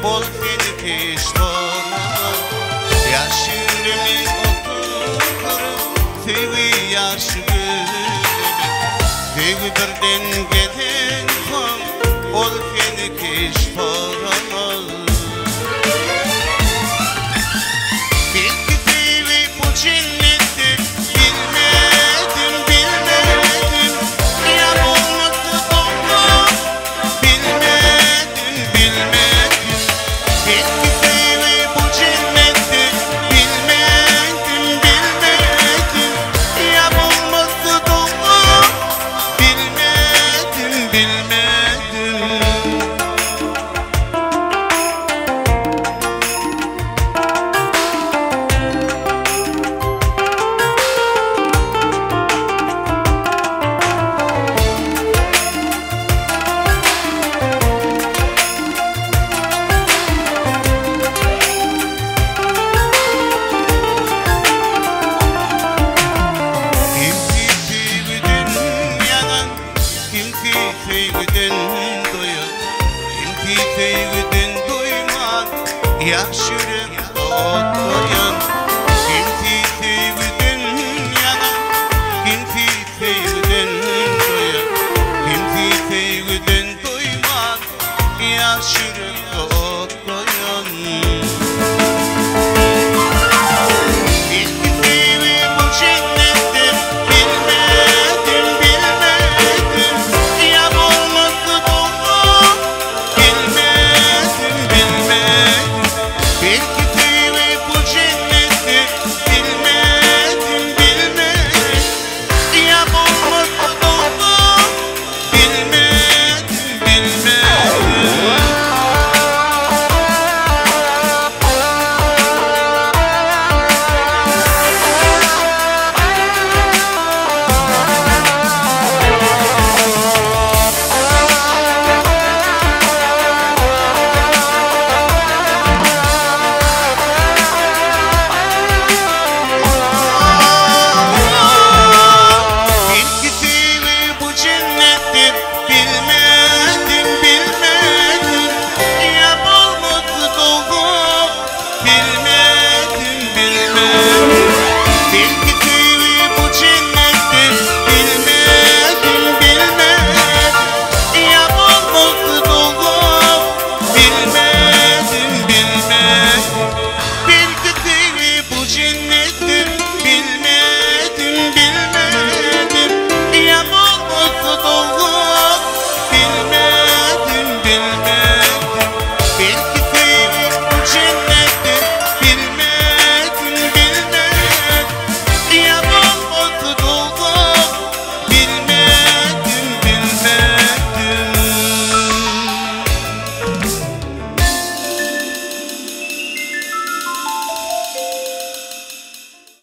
bol seni pişmanım. Yaşırımı oturup sevi yaşı gülüm. Sevi birden gelen son bol seni pişmanım. Belki sevi bu cenneti bilmedim, bilmedim. Yar olması doğru bilmedim, bilmedim. Belki sevi bu cenneti bilmedim, bilmedim. Yar olması doğru bilmedim, bilmedim. Sevgiden doyar, kimki sevgiden doymaz. Yaşırıp doyan